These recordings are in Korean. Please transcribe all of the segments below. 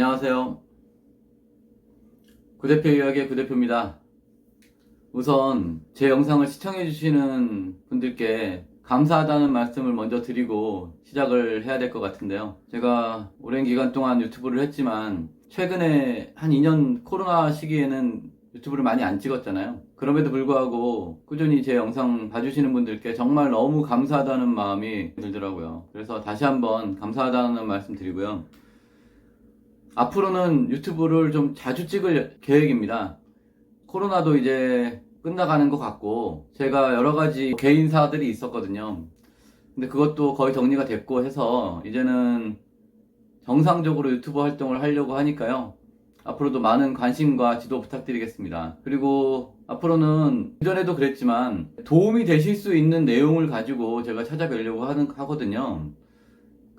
안녕하세요. 구대표 이야기의 구대표입니다. 우선 제 영상을 시청해주시는 분들께 감사하다는 말씀을 먼저 드리고 시작을 해야 될 것 같은데요. 제가 오랜 기간 동안 유튜브를 했지만 최근에 한 2년 코로나 시기에는 유튜브를 많이 안 찍었잖아요. 그럼에도 불구하고 꾸준히 제 영상 봐주시는 분들께 정말 너무 감사하다는 마음이 들더라고요. 그래서 다시 한번 감사하다는 말씀 드리고요. 앞으로는 유튜브를 좀 자주 찍을 계획입니다. 코로나도 이제 끝나가는 것 같고, 제가 여러 가지 개인사들이 있었거든요. 근데 그것도 거의 정리가 됐고 해서, 이제는 정상적으로 유튜브 활동을 하려고 하니까요. 앞으로도 많은 관심과 지도 부탁드리겠습니다. 그리고 앞으로는 이전에도 그랬지만, 도움이 되실 수 있는 내용을 가지고 제가 찾아뵈려고 하거든요.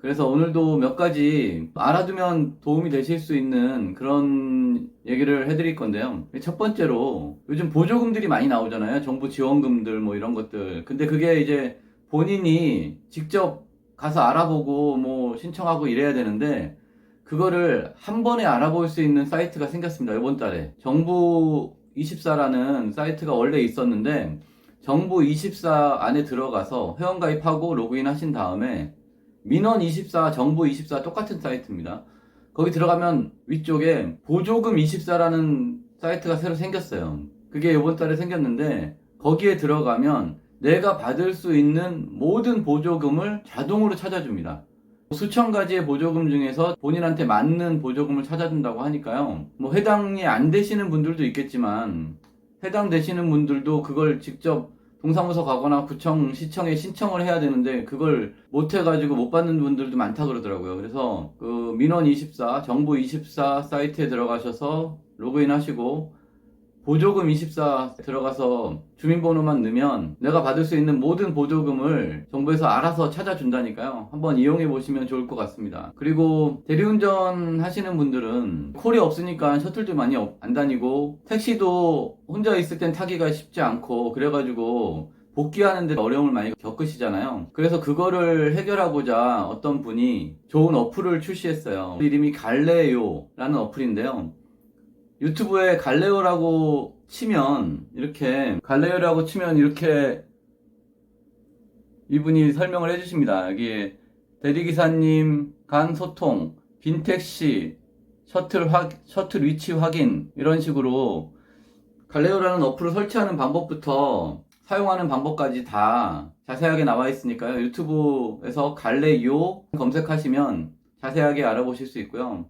그래서 오늘도 몇 가지 알아두면 도움이 되실 수 있는 그런 얘기를 해드릴 건데요. 첫 번째로 요즘 보조금들이 많이 나오잖아요. 정부 지원금들 뭐 이런 것들. 근데 그게 이제 본인이 직접 가서 알아보고 뭐 신청하고 이래야 되는데 그거를 한 번에 알아볼 수 있는 사이트가 생겼습니다. 이번 달에. 정부24라는 사이트가 원래 있었는데 정부24 안에 들어가서 회원가입하고 로그인 하신 다음에 민원24, 정부24 똑같은 사이트입니다. 거기 들어가면 위쪽에 보조금24라는 사이트가 새로 생겼어요. 그게 이번 달에 생겼는데 거기에 들어가면 내가 받을 수 있는 모든 보조금을 자동으로 찾아줍니다. 수천 가지의 보조금 중에서 본인한테 맞는 보조금을 찾아준다고 하니까요. 뭐 해당이 안 되시는 분들도 있겠지만 해당되시는 분들도 그걸 직접 동사무소 가거나 구청, 시청에 신청을 해야 되는데 그걸 못 해가지고 못 받는 분들도 많다 그러더라고요. 그래서 그 민원24, 정부24 사이트에 들어가셔서 로그인 하시고 보조금24 들어가서 주민번호만 넣으면 내가 받을 수 있는 모든 보조금을 정부에서 알아서 찾아준다니까요. 한번 이용해 보시면 좋을 것 같습니다. 그리고 대리운전 하시는 분들은 콜이 없으니까 셔틀도 많이 안 다니고 택시도 혼자 있을 땐 타기가 쉽지 않고 그래가지고 복귀하는데 어려움을 많이 겪으시잖아요. 그래서 그거를 해결하고자 어떤 분이 좋은 어플을 출시했어요. 이름이 갈레요라는 어플인데요. 유튜브에 갈레오라고 치면 이렇게 이분이 설명을 해주십니다. 여기 대리기사님 간 소통, 빈택시, 셔틀 위치 확인 이런 식으로 갈레오라는 어플을 설치하는 방법부터 사용하는 방법까지 다 자세하게 나와 있으니까요. 유튜브에서 갈레요 검색하시면 자세하게 알아보실 수 있고요.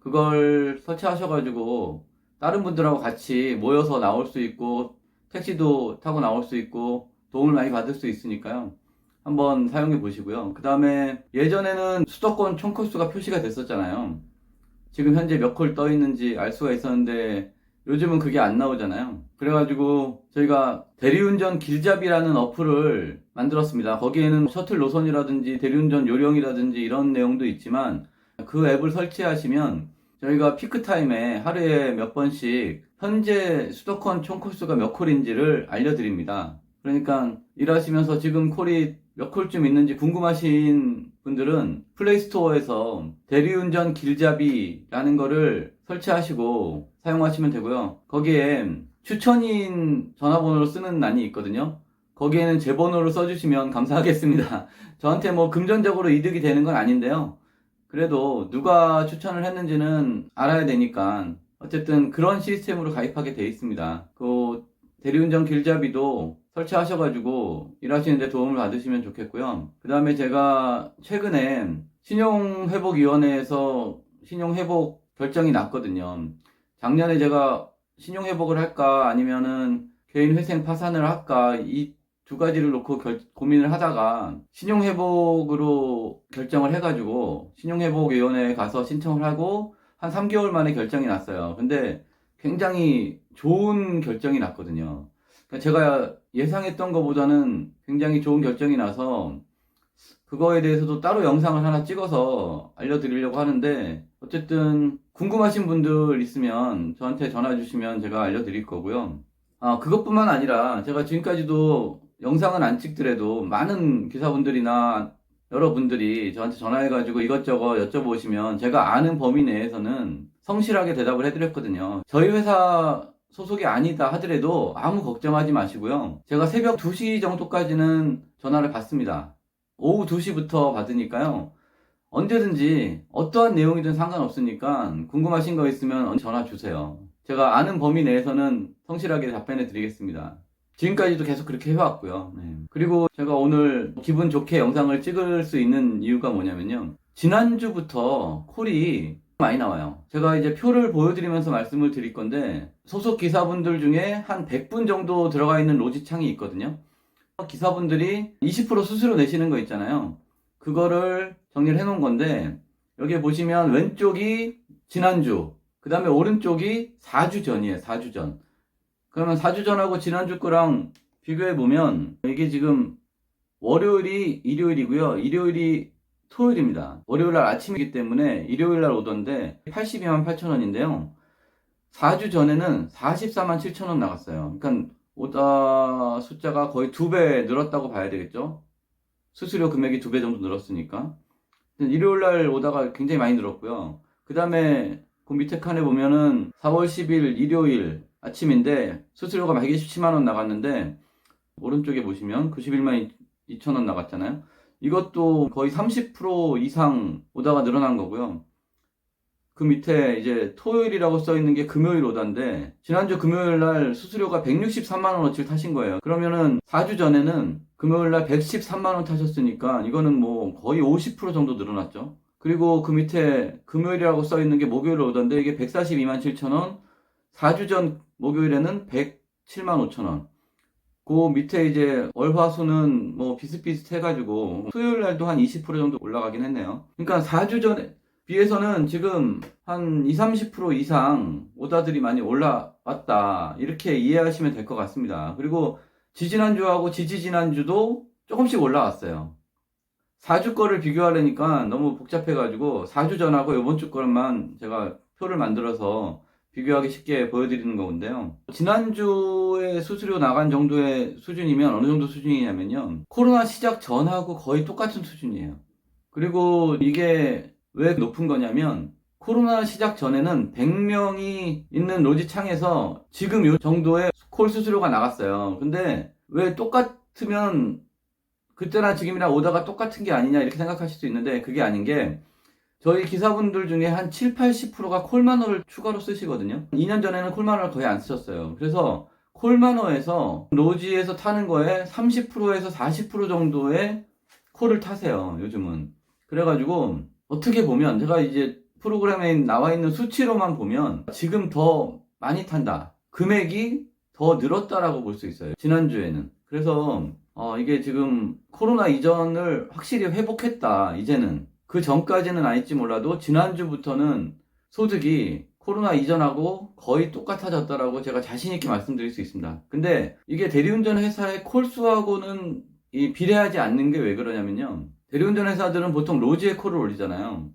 그걸 설치하셔가지고 다른 분들하고 같이 모여서 나올 수 있고 택시도 타고 나올 수 있고 도움을 많이 받을 수 있으니까요. 한번 사용해 보시고요. 그 다음에 예전에는 수도권 총콜수가 표시가 됐었잖아요. 지금 현재 몇 콜 떠 있는지 알 수가 있었는데 요즘은 그게 안 나오잖아요. 그래가지고 저희가 대리운전 길잡이라는 어플을 만들었습니다. 거기에는 셔틀 노선이라든지 대리운전 요령이라든지 이런 내용도 있지만 그 앱을 설치하시면 저희가 피크타임에 하루에 몇 번씩 현재 수도권 총 콜수가 몇 콜인지를 알려드립니다. 그러니까 일하시면서 지금 콜이 몇 콜쯤 있는지 궁금하신 분들은 플레이스토어에서 대리운전 길잡이라는 거를 설치하시고 사용하시면 되고요. 거기에 추천인 전화번호로 쓰는欄이 있거든요. 거기에는 제 번호를 써주시면 감사하겠습니다. 저한테 뭐 금전적으로 이득이 되는 건 아닌데요. 그래도 누가 추천을 했는지는 알아야 되니까 어쨌든 그런 시스템으로 가입하게 돼 있습니다. 그 대리운전 길잡이도 설치하셔가지고 일하시는데 도움을 받으시면 좋겠고요. 그 다음에 제가 최근에 신용회복위원회에서 신용회복 결정이 났거든요. 작년에 제가 신용회복을 할까 아니면은 개인회생 파산을 할까 이 두 가지를 놓고 고민을 하다가 신용회복으로 결정을 해가지고 신용회복위원회에 가서 신청을 하고 한 3개월 만에 결정이 났어요. 근데 굉장히 좋은 결정이 났거든요. 그러니까 제가 예상했던 것보다는 굉장히 좋은 결정이 나서 그거에 대해서도 따로 영상을 하나 찍어서 알려드리려고 하는데 어쨌든 궁금하신 분들 있으면 저한테 전화 주시면 제가 알려드릴 거고요. 그것뿐만 아니라 제가 지금까지도 영상은 안 찍더라도 많은 기사분들이나 여러분들이 저한테 전화해가지고 이것저것 여쭤보시면 제가 아는 범위 내에서는 성실하게 대답을 해드렸거든요. 저희 회사 소속이 아니다 하더라도 아무 걱정하지 마시고요. 제가 새벽 2시 정도까지는 전화를 받습니다. 오후 2시부터 받으니까요. 언제든지 어떠한 내용이든 상관없으니까 궁금하신 거 있으면 전화 주세요. 제가 아는 범위 내에서는 성실하게 답변해 드리겠습니다. 지금까지도 계속 그렇게 해왔고요. 네. 그리고 제가 오늘 기분 좋게 영상을 찍을 수 있는 이유가 뭐냐면요. 지난주부터 콜이 많이 나와요. 제가 이제 표를 보여드리면서 말씀을 드릴 건데 소속 기사분들 중에 한 100분 정도 들어가 있는 로지 창이 있거든요. 기사분들이 20% 수수료 내시는 거 있잖아요. 그거를 정리를 해 놓은 건데 여기 보시면 왼쪽이 지난주, 그 다음에 오른쪽이 4주 전이에요. 4주 전. 그러면 4주 전하고 지난주 거랑 비교해 보면 이게 지금 월요일이 일요일이고요. 일요일이 토요일입니다. 월요일 날 아침이기 때문에 일요일 날 오던데 82만 8천 원인데요. 4주 전에는 44만 7천 원 나갔어요. 그러니까 오다 숫자가 거의 2배 늘었다고 봐야 되겠죠. 수수료 금액이 2배 정도 늘었으니까. 일요일 날 오다가 굉장히 많이 늘었고요. 그 다음에 그 밑에 칸에 보면은 4월 10일 일요일 아침인데 수수료가 127만 원 나갔는데 오른쪽에 보시면 91만 2천 원 나갔잖아요. 이것도 거의 30% 이상 오다가 늘어난 거고요. 그 밑에 이제 토요일이라고 써 있는 게 금요일 오다인데 지난주 금요일 날 수수료가 163만 원어치를 타신 거예요. 그러면은 4주 전에는 금요일 날 113만 원 타셨으니까 이거는 뭐 거의 50% 정도 늘어났죠. 그리고 그 밑에 금요일이라고 써 있는 게 목요일 오다인데 이게 142만 7천 원, 4주 전 목요일에는 107만 5천 원. 그 밑에 이제 월화수는 뭐 비슷비슷 해가지고 수요일 날도 한 20% 정도 올라가긴 했네요. 그러니까 4주 전에 비해서는 지금 한 20, 30% 이상 오다들이 많이 올라왔다. 이렇게 이해하시면 될 것 같습니다. 그리고 지지난주하고 지지지난주도 조금씩 올라왔어요. 4주 거를 비교하려니까 너무 복잡해가지고 4주 전하고 이번 주 거만 제가 표를 만들어서 비교하기 쉽게 보여드리는 건데요. 지난주에 수수료 나간 정도의 수준이면 어느 정도 수준이냐면요. 코로나 시작 전하고 거의 똑같은 수준이에요. 그리고 이게 왜 높은 거냐면 코로나 시작 전에는 100명이 있는 로지창에서 지금 이 정도의 콜 수수료가 나갔어요. 근데 왜 똑같으면 그때나 지금이랑 오다가 똑같은 게 아니냐 이렇게 생각하실 수 있는데 그게 아닌 게 저희 기사분들 중에 한 7, 80%가 콜만호를 추가로 쓰시거든요. 2년 전에는 콜만호를 거의 안 쓰셨어요. 그래서 콜만호에서 로지에서 타는 거에 30%에서 40% 정도의 콜을 타세요. 요즘은. 그래가지고 어떻게 보면 제가 이제 프로그램에 나와 있는 수치로만 보면 지금 더 많이 탄다. 금액이 더 늘었다라고 볼 수 있어요. 지난주에는. 그래서 이게 지금 코로나 이전을 확실히 회복했다. 이제는. 그 전까지는 아닐지 몰라도 지난주부터는 소득이 코로나 이전하고 거의 똑같아졌다라고 제가 자신있게 말씀드릴 수 있습니다. 근데 이게 대리운전 회사의 콜수하고는 비례하지 않는 게 왜 그러냐면요. 대리운전 회사들은 보통 로지에 콜을 올리잖아요.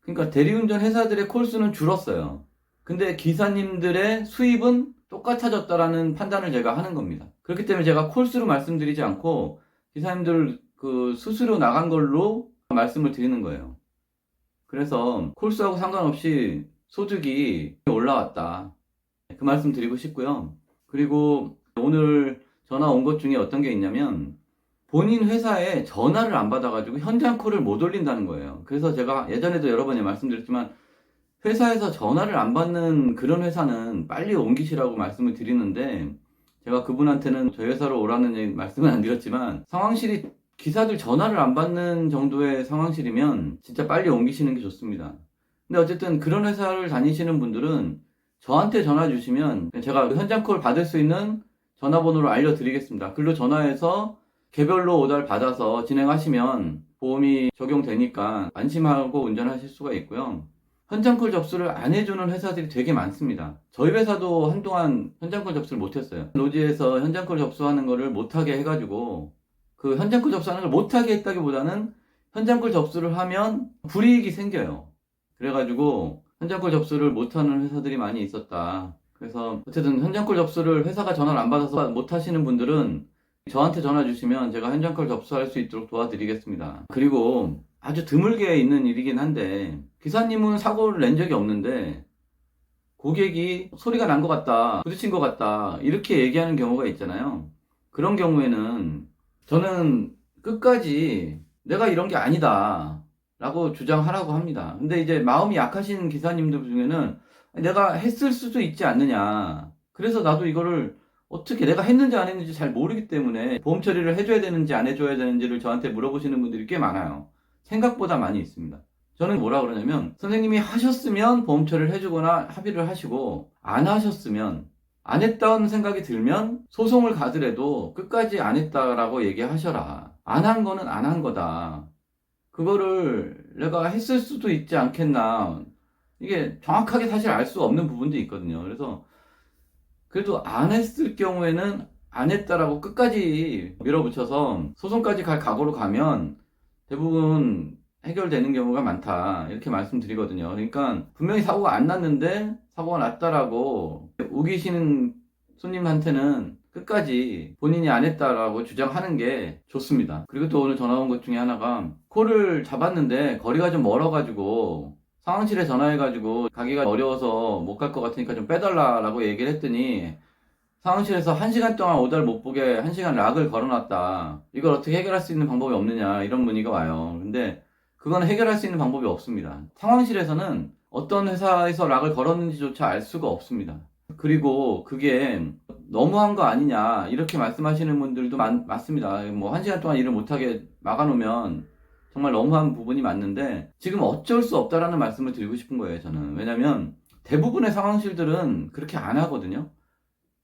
그러니까 대리운전 회사들의 콜수는 줄었어요. 근데 기사님들의 수입은 똑같아졌다라는 판단을 제가 하는 겁니다. 그렇기 때문에 제가 콜수로 말씀드리지 않고 기사님들 그 수수료 나간 걸로 말씀을 드리는 거예요. 그래서 콜수하고 상관없이 소득이 올라왔다. 그 말씀 드리고 싶고요. 그리고 오늘 전화 온 것 중에 어떤 게 있냐면 본인 회사에 전화를 안 받아가지고 현장 콜을 못 올린다는 거예요. 그래서 제가 예전에도 여러 번 말씀드렸지만 회사에서 전화를 안 받는 그런 회사는 빨리 옮기시라고 말씀을 드리는데 제가 그분한테는 저희 회사로 오라는 말씀은 안 드렸지만 상황실이 기사들 전화를 안 받는 정도의 상황실이면 진짜 빨리 옮기시는 게 좋습니다. 근데 어쨌든 그런 회사를 다니시는 분들은 저한테 전화 주시면 제가 현장 콜 받을 수 있는 전화번호를 알려드리겠습니다. 글로 전화해서 개별로 오다를 받아서 진행하시면 보험이 적용되니까 안심하고 운전하실 수가 있고요. 현장콜 접수를 안 해주는 회사들이 되게 많습니다. 저희 회사도 한동안 현장콜 접수를 못했어요. 로지에서 현장콜 접수하는 거를 못하게 해가지고 그 현장콜 접수하는 걸 못하게 했다기보다는 현장콜 접수를 하면 불이익이 생겨요. 그래가지고 현장콜 접수를 못하는 회사들이 많이 있었다. 그래서 어쨌든 현장콜 접수를 회사가 전화를 안 받아서 못하시는 분들은 저한테 전화 주시면 제가 현장콜 접수할 수 있도록 도와드리겠습니다. 그리고 아주 드물게 있는 일이긴 한데, 기사님은 사고를 낸 적이 없는데 고객이 소리가 난 것 같다, 부딪힌 것 같다, 이렇게 얘기하는 경우가 있잖아요. 그런 경우에는 저는 끝까지 내가 이런 게 아니다 라고 주장하라고 합니다. 근데 이제 마음이 약하신 기사님들 중에는 내가 했을 수도 있지 않느냐, 그래서 나도 이거를 어떻게 내가 했는지 안 했는지 잘 모르기 때문에 보험 처리를 해줘야 되는지 안 해줘야 되는지를 저한테 물어보시는 분들이 꽤 많아요. 생각보다 많이 있습니다. 저는 뭐라 그러냐면, 선생님이 하셨으면 보험 처리를 해주거나 합의를 하시고, 안 하셨으면, 안 했다는 생각이 들면 소송을 가더라도 끝까지 안 했다라고 얘기하셔라. 안 한 거는 안 한 거다. 그거를 내가 했을 수도 있지 않겠나. 이게 정확하게 사실 알 수 없는 부분도 있거든요. 그래서 그래도 안 했을 경우에는 안 했다라고 끝까지 밀어붙여서 소송까지 갈 각오로 가면 대부분 해결되는 경우가 많다, 이렇게 말씀드리거든요. 그러니까 분명히 사고가 안 났는데 사고가 났다라고 우기시는 손님한테는 끝까지 본인이 안 했다라고 주장하는 게 좋습니다. 그리고 또 오늘 전화 온 것 중에 하나가, 콜을 잡았는데 거리가 좀 멀어가지고 상황실에 전화해가지고 가기가 어려워서 못 갈 것 같으니까 좀 빼달라라고 얘기를 했더니 상황실에서 1시간 동안 오다를 못 보게 1시간 락을 걸어놨다. 이걸 어떻게 해결할 수 있는 방법이 없느냐, 이런 문의가 와요. 근데 그건 해결할 수 있는 방법이 없습니다. 상황실에서는 어떤 회사에서 락을 걸었는지조차 알 수가 없습니다. 그리고 그게 너무한 거 아니냐, 이렇게 말씀하시는 분들도 많습니다. 뭐 1시간 동안 일을 못하게 막아놓으면 정말 너무한 부분이 맞는데, 지금 어쩔 수 없다라는 말씀을 드리고 싶은 거예요, 저는. 왜냐면 대부분의 상황실들은 그렇게 안 하거든요.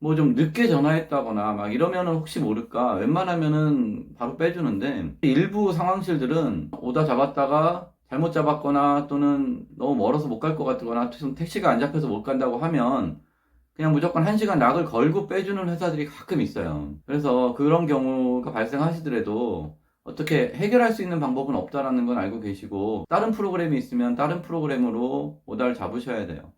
뭐 좀 늦게 전화했다거나 막 이러면은 혹시 모를까 웬만하면은 바로 빼주는데, 일부 상황실들은 오다 잡았다가 잘못 잡았거나 또는 너무 멀어서 못 갈 것 같거나 택시가 안 잡혀서 못 간다고 하면 그냥 무조건 1시간 락을 걸고 빼주는 회사들이 가끔 있어요. 그래서 그런 경우가 발생하시더라도 어떻게 해결할 수 있는 방법은 없다라는 건 알고 계시고, 다른 프로그램이 있으면 다른 프로그램으로 오다를 잡으셔야 돼요.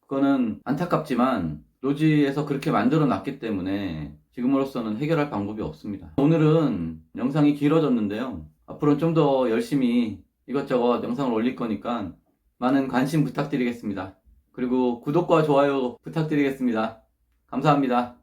그거는 안타깝지만 노지에서 그렇게 만들어 놨기 때문에 지금으로서는 해결할 방법이 없습니다. 오늘은 영상이 길어졌는데요. 앞으로는 좀 더 열심히 이것저것 영상을 올릴 거니까 많은 관심 부탁드리겠습니다. 그리고 구독과 좋아요 부탁드리겠습니다. 감사합니다.